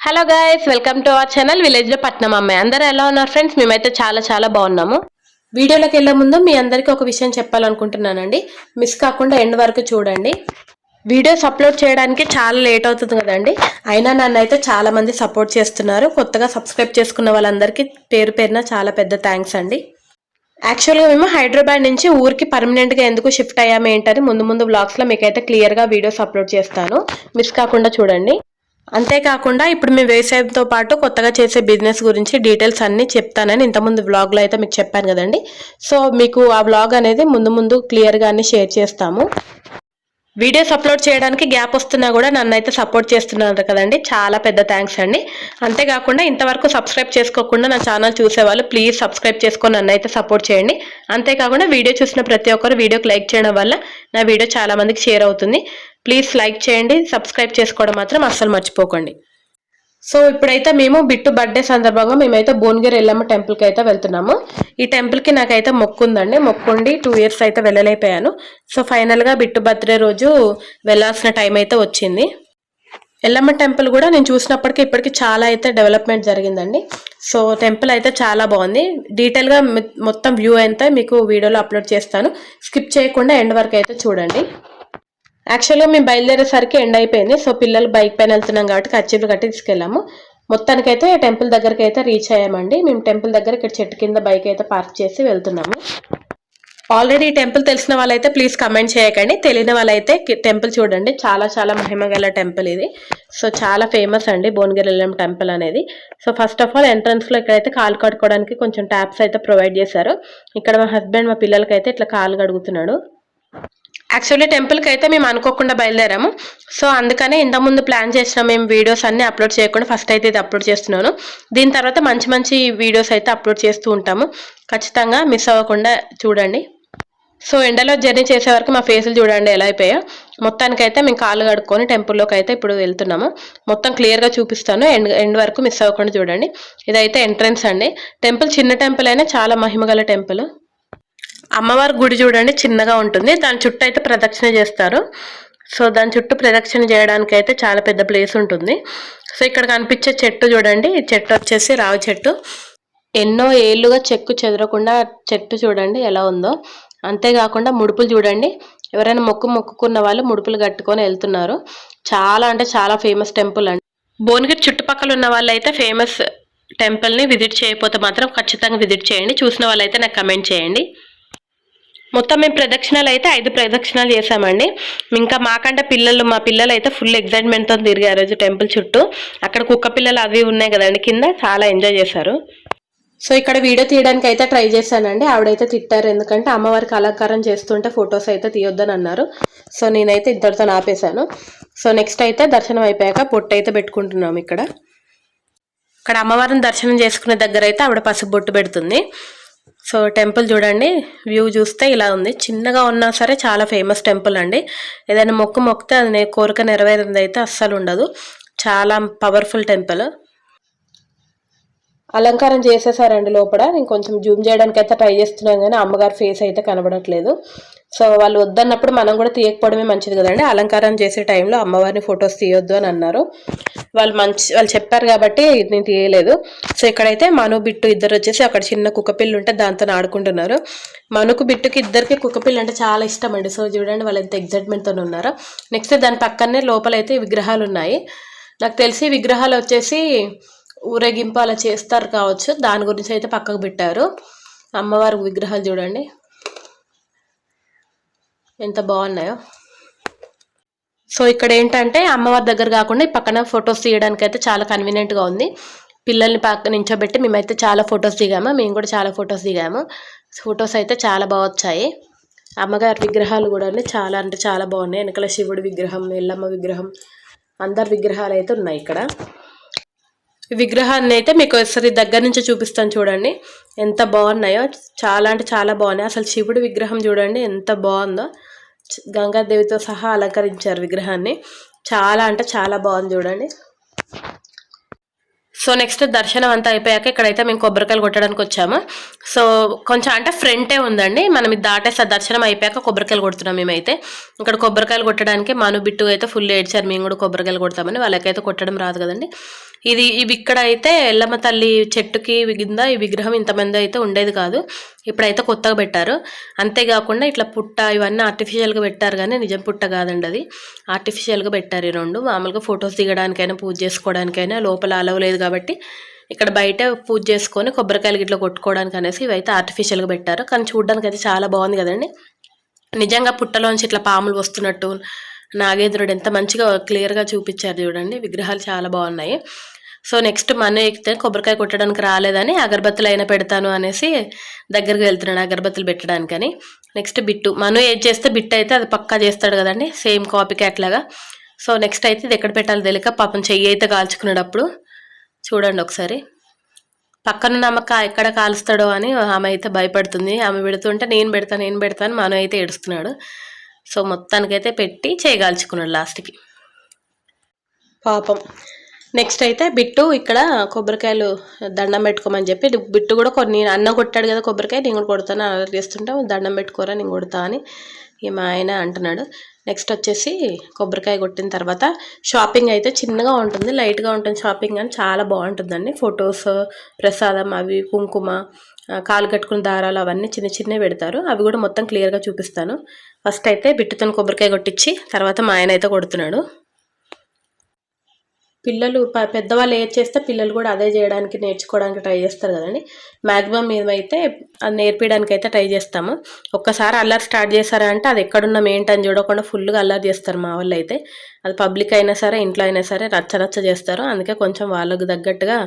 Hello guys, welcome to our channel village లో పట్నం అమ్మాయి. అందరూ ఎలా ఉన్నారు ఫ్రెండ్స్? మేమైతే చాలా బాగున్నాము. వీడియోలోకి వెళ్ళే ముందు మీ అందరికీ ఒక విషయం చెప్పాలనుకుంటున్నానండి. మిస్ కాకుండా ఎండ్ వరకు చూడండి. వీడియోస్ అప్లోడ్ చేయడానికి చాలా లేట్ అవుతుంది కదండి, అయినా నన్ను అయితే చాలా మంది సపోర్ట్ చేస్తున్నారు. కొత్తగా సబ్స్క్రైబ్ చేసుకున్న వాళ్ళందరికీ పేరు పేరున చాలా పెద్ద థ్యాంక్స్ అండి. యాక్చువల్గా మేము హైదరాబాద్ నుంచి ఊరికి పర్మనెంట్గా ఎందుకు షిఫ్ట్ అయ్యాము ఏంటని ముందు వ్లాగ్స్లో మీకైతే క్లియర్గా వీడియోస్ అప్లోడ్ చేస్తాను. మిస్ కాకుండా చూడండి. అంతేకాకుండా ఇప్పుడు మేము వ్యవసాయంతో పాటు కొత్తగా చేసే బిజినెస్ గురించి డీటెయిల్స్ అన్నీ చెప్తానని ఇంతకుముందు వ్లాగ్లో అయితే మీకు చెప్పాను కదండి. సో మీకు ఆ వ్లాగ్ అనేది ముందు క్లియర్గా అన్ని షేర్ చేస్తాము. వీడియోస్ అప్లోడ్ చేయడానికి గ్యాప్ వస్తున్నా కూడా నన్ను అయితే సపోర్ట్ చేస్తున్నారు కదండి, చాలా పెద్ద థ్యాంక్స్ అండి. అంతేకాకుండా ఇంతవరకు సబ్స్క్రైబ్ చేసుకోకుండా నా ఛానల్ చూసేవాళ్ళు ప్లీజ్ సబ్స్క్రైబ్ చేసుకొని నన్ను అయితే సపోర్ట్ చేయండి. అంతేకాకుండా వీడియో చూసిన ప్రతి ఒక్కరు వీడియోకి లైక్ చేయడం వల్ల నా వీడియో చాలా మందికి షేర్ అవుతుంది. ప్లీజ్ లైక్ చేయండి, సబ్స్క్రైబ్ చేసుకోవడం మాత్రం అస్సలు మర్చిపోకండి. సో ఇప్పుడైతే మేము బిట్టు బర్త్డే సందర్భంగా మేమైతే భువనగిరి ఎల్లమ్మ టెంపుల్కి అయితే వెళ్తున్నాము. ఈ టెంపుల్కి నాకైతే మొక్కు ఉందండి. మొక్కుండి 2 years అయితే వెళ్ళలేకపోయాను. సో ఫైనల్గా బిట్టు బర్త్డే రోజు వెళ్ళాల్సిన టైం అయితే వచ్చింది. ఎల్లమ్మ టెంపుల్ కూడా నేను చూసినప్పటికీ ఇప్పటికి చాలా అయితే డెవలప్మెంట్ జరిగిందండి. సో టెంపుల్ అయితే చాలా బాగుంది. డీటెయిల్గా మొత్తం వ్యూ అయితే మీకు వీడియోలో అప్లోడ్ చేస్తాను. స్కిప్ చేయకుండా ఎండ్ వరకు అయితే చూడండి. యాక్చువల్గా మేము బయలుదేరేసరికి ఎండ్ అయిపోయింది. సో పిల్లలు బైక్ పైన వెళ్తున్నాం కాబట్టి కచ్చిర్లు కట్టి తీసుకెళ్ళాము. మొత్తానికైతే టెంపుల్ దగ్గరికి అయితే రీచ్ అయ్యామండి. మేము టెంపుల్ దగ్గర ఇక్కడ చెట్టు కింద బైక్ అయితే పార్క్ చేసి వెళ్తున్నాము. ఆల్రెడీ ఈ టెంపుల్ తెలిసిన వాళ్ళైతే ప్లీజ్ కమెంట్ చేయకండి, తెలియని వాళ్ళైతే టెంపుల్ చూడండి. చాలా మహిమగల టెంపుల్ ఇది. సో చాలా ఫేమస్ అండి భువనగిరి ఎల్లమ్మ టెంపుల్ అనేది. సో ఫస్ట్ ఆఫ్ ఆల్ ఎంట్రన్స్లో ఇక్కడైతే కాలు కడుక్కోవడానికి కొంచెం ట్యాప్స్ అయితే ప్రొవైడ్ చేశారు. ఇక్కడ మా హస్బెండ్ మా పిల్లలకైతే ఇట్లా కాలు కడుగుతున్నాడు. యాక్చువల్లీ టెంపుల్కి అయితే మేము అనుకోకుండా బయలుదేరాము. సో అందుకనే ఇంతకుముందు ప్లాన్ చేసిన మేము వీడియోస్ అన్ని అప్లోడ్ చేయకుండా ఫస్ట్ అయితే ఇది అప్లోడ్ చేస్తున్నాను. దీని తర్వాత మంచి వీడియోస్ అయితే అప్లోడ్ చేస్తూ ఉంటాము. ఖచ్చితంగా మిస్ అవ్వకుండా చూడండి. సో ఎండలో జర్నీ చేసే వరకు మా ఫేసులు చూడండి ఎలా అయిపోయాయో. మొత్తానికైతే మేము కాళ్ళు కడుక్కొని టెంపుల్లోకి అయితే ఇప్పుడు వెళ్తున్నాము. మొత్తం క్లియర్గా చూపిస్తాను, ఎండ్ వరకు మిస్ అవ్వకుండా చూడండి. ఇదైతే ఎంట్రన్స్ అండి. టెంపుల్ చిన్న టెంపుల్ అయినా చాలా మహిమగల టెంపుల్. అమ్మవారి గుడి చూడండి చిన్నగా ఉంటుంది, దాని చుట్టూ అయితే ప్రదక్షిణ చేస్తారు. సో దాని చుట్టూ ప్రదక్షిణ చేయడానికి అయితే చాలా పెద్ద ప్లేస్ ఉంటుంది. సో ఇక్కడ కనిపించే చెట్టు చూడండి, ఈ చెట్టు వచ్చేసి రావి చెట్టు. ఎన్నో ఏళ్ళుగా చెక్కు చెదరకుండా చెట్టు చూడండి ఎలా ఉందో. అంతేకాకుండా ముడుపులు చూడండి, ఎవరైనా మొక్కుకున్న వాళ్ళు ముడుపులు కట్టుకొని వెళ్తున్నారు. చాలా ఫేమస్ టెంపుల్ అండి. భువనగిరి చుట్టుపక్కల ఉన్న వాళ్ళు అయితే ఫేమస్ టెంపుల్ని విజిట్ చేయకపోతే మాత్రం ఖచ్చితంగా విజిట్ చేయండి. చూసిన వాళ్ళైతే నాకు కమెంట్ చేయండి. మొత్తం మేము ప్రదక్షిణాలు అయితే 5 ప్రదక్షిణాలు చేసామండి. ఇంకా మాకంటే మా పిల్లలు అయితే ఫుల్ ఎక్సైట్మెంట్తో తిరిగారు రోజు టెంపుల్ చుట్టూ. అక్కడ కుక్క పిల్లలు అవి ఉన్నాయి కదండి కింద, చాలా ఎంజాయ్ చేశారు. సో ఇక్కడ వీడియో తీయడానికి అయితే ట్రై చేశానండి. ఆవిడైతే తిట్టారు, ఎందుకంటే అమ్మవారికి అలంకారం చేస్తుంటే ఫొటోస్ అయితే తీయొద్దని అన్నారు. సో నేనైతే ఇద్దరితో ఆపేశాను. సో నెక్స్ట్ అయితే దర్శనం అయిపోయాక పొట్టు అయితే పెట్టుకుంటున్నాము. ఇక్కడ అమ్మవారిని దర్శనం చేసుకునే దగ్గర అయితే ఆవిడ పసుపు బొట్టు పెడుతుంది. సో టెంపుల్ చూడండి, వ్యూ చూస్తే ఇలా ఉంది. చిన్నగా ఉన్నా సరే చాలా ఫేమస్ టెంపుల్ అండి. ఏదైనా మొక్కితే అది కోరిక నెరవేరింది అయితే అస్సలు ఉండదు. చాలా పవర్ఫుల్ టెంపుల్. అలంకారం చేసేసారండి లోపల. నేను కొంచెం జూమ్ చేయడానికి అయితే ట్రై చేస్తున్నాను కానీ అమ్మగారి ఫేస్ అయితే కనబడట్లేదు. సో వాళ్ళు వద్దన్నప్పుడు మనం కూడా తీయకపోవడమే మంచిది కదండి. అలంకారం చేసే టైంలో అమ్మవారిని ఫొటోస్ తీయొద్దు అని అన్నారు. వాళ్ళు చెప్పారు కాబట్టి నేను తీయలేదు. సో ఇక్కడైతే మను బిట్టు ఇద్దరు వచ్చేసి అక్కడ చిన్న కుక్కపిల్లు ఉంటే దాంతో ఆడుకుంటున్నారు. మనుకు బిట్టుకి ఇద్దరికి కుక్కపిల్లు అంటే చాలా ఇష్టం అండి. సో చూడండి వాళ్ళు ఎంత ఎగ్జైట్మెంట్తో ఉన్నారో. నెక్స్ట్ దాని పక్కనే లోపలైతే విగ్రహాలు ఉన్నాయి. నాకు తెలిసి విగ్రహాలు వచ్చేసి ఊరేగింపు అలా చేస్తారు కావచ్చు, దాని గురించి అయితే పక్కకు పెట్టారు. అమ్మవారి విగ్రహాలు చూడండి ఎంత బాగున్నాయో. సో ఇక్కడ ఏంటంటే అమ్మవారి దగ్గర కాకుండా ఈ పక్కన ఫొటోస్ తీయడానికి అయితే చాలా కన్వీనియంట్గా ఉంది. పిల్లల్ని పక్క నించోబెట్టి మేమైతే చాలా ఫొటోస్ దిగాము. మేము కూడా చాలా ఫొటోస్ దిగాము. ఫొటోస్ అయితే చాలా బాగా వచ్చాయి. అమ్మగారి విగ్రహాలు కూడా చాలా అంటే చాలా బాగున్నాయి. వెనకాల శివుడి విగ్రహం, ఎల్లమ్మ విగ్రహం, అందరి విగ్రహాలు అయితే ఉన్నాయి. ఇక్కడ విగ్రహాన్ని అయితే మీకు ఒకసారి దగ్గర నుంచి చూపిస్తాను చూడండి ఎంత బాగున్నాయో. చాలా అంటే చాలా బాగున్నాయి. అసలు శివుడి విగ్రహం చూడండి ఎంత బాగుందో. గంగాదేవితో సహా అలంకరించారు విగ్రహాన్ని. చాలా అంటే చాలా బాగుంది చూడండి. సో నెక్స్ట్ దర్శనం అంతా అయిపోయాక ఇక్కడైతే మేము కొబ్బరికాయలు కొట్టడానికి వచ్చాము. సో కొంచెం అంటే ఫ్రంటే ఉందండి, మనం ఇది దాటేసి దర్శనం అయిపోయాక కొబ్బరికాయలు కొడుతున్నాం. మేమైతే ఇక్కడ కొబ్బరికాయలు కొట్టడానికి మను బిట్టు అయితే ఫుల్ ఏడ్చారు, మేము కూడా కొబ్బరికాయలు కొడతామని. వాళ్ళకైతే కొట్టడం రాదు కదండి. ఇవి ఇక్కడ అయితే ఎల్లమ్మ తల్లి చెట్టుకి కింద ఈ విగ్రహం ఇంతమంది అయితే ఉండేది కాదు. ఇప్పుడైతే కొత్తగా పెట్టారు. అంతేకాకుండా ఇట్లా పుట్ట ఇవన్నీ ఆర్టిఫిషియల్గా పెట్టారు, కానీ నిజం పుట్ట కాదండి, అది ఆర్టిఫిషియల్గా పెట్టారు. ఈ రెండు మామూలుగా ఫొటోస్ దిగడానికైనా పూజ చేసుకోవడానికైనా, లోపల అలవ్ లేదు కాబట్టి ఇక్కడ బయట పూజ చేసుకొని కొబ్బరికాయలు గిట్లా కొట్టుకోవడానికి అనేసి ఇవైతే ఆర్టిఫిషియల్గా పెట్టారు. కానీ చూడడానికి అయితే చాలా బాగుంది కదండి. నిజంగా పుట్టలోంచి ఇట్లా పాములు వస్తున్నట్టు నాగేంద్రుడు ఎంత మంచిగా క్లియర్గా చూపించారు చూడండి. విగ్రహాలు చాలా బాగున్నాయి. సో నెక్స్ట్ మను ఎక్కితే కొబ్బరికాయ కొట్టడానికి రాలేదని అగరబత్తులు అయినా పెడతాను అనేసి దగ్గరికి వెళ్తున్నాడు అగరబత్తులు పెట్టడానికని. నెక్స్ట్ బిట్టు, మను ఏది చేస్తే బిట్టు అయితే అది పక్కా చేస్తాడు కదండి, సేమ్ కాపీ క్యాట్ లాగా. సో నెక్స్ట్ అయితే ఇది ఎక్కడ పెట్టాలో తెలియక పాపం చెయ్యి అయితే కాల్చుకున్నాడు. అప్పుడు చూడండి ఒకసారి, పక్కనున్న అమ్మక ఎక్కడ కాలుస్తాడో అని ఆమె అయితే భయపడుతుంది. ఆమె పెడుతుంటే నేను పెడతాను మను అయితే ఏడుస్తున్నాడు. సో మొత్తానికైతే పెట్టి చేయగాల్చుకున్నాడు లాస్ట్కి పాపం. నెక్స్ట్ అయితే బిట్టు ఇక్కడ కొబ్బరికాయలు దండం పెట్టుకోమని చెప్పి, బిట్టు కూడా కొన్ని అన్నం కొట్టాడు కదా కొబ్బరికాయ, నేను కూడా కొడతాను ఆర్డర్ చేస్తుంటే దండం పెట్టుకోరా నేను కొడతా అని మా ఆయన అంటున్నాడు. నెక్స్ట్ వచ్చేసి కొబ్బరికాయ కొట్టిన తర్వాత షాపింగ్ అయితే చిన్నగా ఉంటుంది, లైట్గా ఉంటుంది షాపింగ్, అని చాలా బాగుంటుందండి. ఫొటోస్, ప్రసాదం, అవి కుంకుమ, కాలు కట్టుకున్న దారాలు అవన్నీ చిన్న చిన్నవి పెడతారు. అవి కూడా మొత్తం క్లియర్గా చూపిస్తాను. ఫస్ట్ అయితే బిట్టుతో కొబ్బరికాయ కొట్టించి తర్వాత మా ఆయన అయితే కొడుతున్నాడు. పిల్లలు పెద్దవాళ్ళు ఏది చేస్తే పిల్లలు కూడా అదే చేయడానికి నేర్చుకోవడానికి ట్రై చేస్తారు కదండి. మ్యాక్సిమం మేమైతే అది నేర్పించడానికి అయితే ట్రై చేస్తాము. ఒక్కసారి అల్లరి స్టార్ట్ చేశారంటే అది ఎక్కడున్నాం ఏంటని చూడకుండా ఫుల్గా అల్లరి చేస్తారు మా వాళ్ళు అయితే. అది పబ్లిక్ అయినా సరే ఇంట్లో అయినా సరే రచ్చ చేస్తారు. అందుకే కొంచెం వాళ్ళకు తగ్గట్టుగా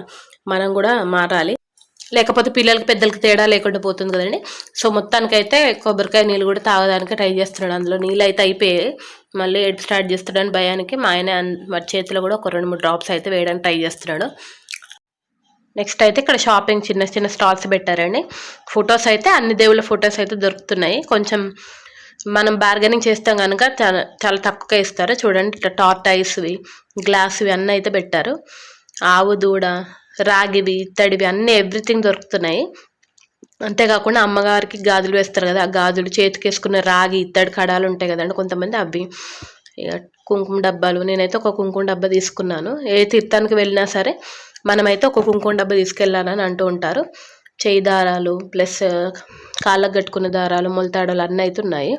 మనం కూడా మారాలి, లేకపోతే పిల్లలకి పెద్దలకి తేడా లేకుండా పోతుంది కదండి. సో మొత్తానికైతే కొబ్బరికాయ నీళ్ళు కూడా తాగడానికి ట్రై చేస్తున్నాడు. అందులో నీళ్ళు అయితే అయిపోయాయి, మళ్ళీ ఏడుపు స్టార్ట్ చేస్తాడని భయానికి మా ఆయన వాటి చేతిలో కూడా ఒక 2-3 డ్రాప్స్ అయితే వేయడానికి ట్రై చేస్తున్నాడు. నెక్స్ట్ అయితే ఇక్కడ షాపింగ్ చిన్న చిన్న స్టాల్స్ పెట్టారండి. ఫొటోస్ అయితే అన్ని దేవుళ్ళ ఫొటోస్ అయితే దొరుకుతున్నాయి. కొంచెం మనం బార్గెనింగ్ చేస్తాం కనుక చాలా తక్కువగా ఇస్తారు. చూడండి ఇట్లా టార్టైస్వి, గ్లాస్వి అన్నీ అయితే పెట్టారు. ఆవు దూడ, రాగివి, ఇత్తడివి అన్నీ ఎవ్రీథింగ్ దొరుకుతున్నాయి. అంతేకాకుండా అమ్మగారికి గాజులు వేస్తారు కదా, ఆ గాజులు, చేతికి వేసుకున్న రాగి ఇత్తడి కడాలు ఉంటాయి కదండి కొంతమంది, అవి, కుంకుమ డబ్బాలు. నేనైతే ఒక కుంకుమ డబ్బా తీసుకున్నాను. ఏ తీర్థానికి వెళ్ళినా సరే మనమైతే ఒక కుంకుమ డబ్బా తీసుకెళ్ళాలని అంటూ ఉంటారు. చేయి దారాలు ప్లస్ కాళ్ళకు కట్టుకున్న దారాలు, మొలతాడలు అన్నీ అయితే ఉన్నాయి.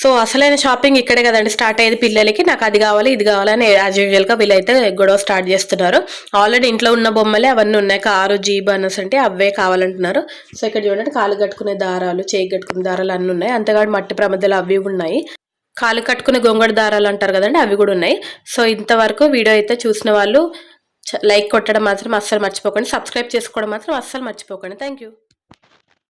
సో అసలైన షాపింగ్ ఇక్కడే కదండి స్టార్ట్ అయ్యేది. పిల్లలకి నాకు అది కావాలి ఇది కావాలని యాజ్ యూజువల్గా వీళ్ళైతే గొడవ స్టార్ట్ చేస్తున్నారు. ఆల్రెడీ ఇంట్లో ఉన్న బొమ్మలే అవన్నీ ఉన్నాయి, కారు జీబ్ అనేసి అంటే అవే కావాలంటున్నారు. సో ఇక్కడ చూడండి కాలు కట్టుకునే దారాలు, చేయి కట్టుకునే దారాలు అన్నీ ఉన్నాయి. అంతేకాదు మట్టి ప్రమదలు అవి ఉన్నాయి. కాలు కట్టుకునే గొంగడి దారాలు అంటారు కదండి, అవి కూడా ఉన్నాయి. సో ఇంతవరకు వీడియో అయితే చూసిన వాళ్ళు లైక్ కొట్టడం మాత్రం అస్సలు మర్చిపోకండి, సబ్స్క్రైబ్ చేసుకోవడం మాత్రం అస్సలు మర్చిపోకండి. Thank you.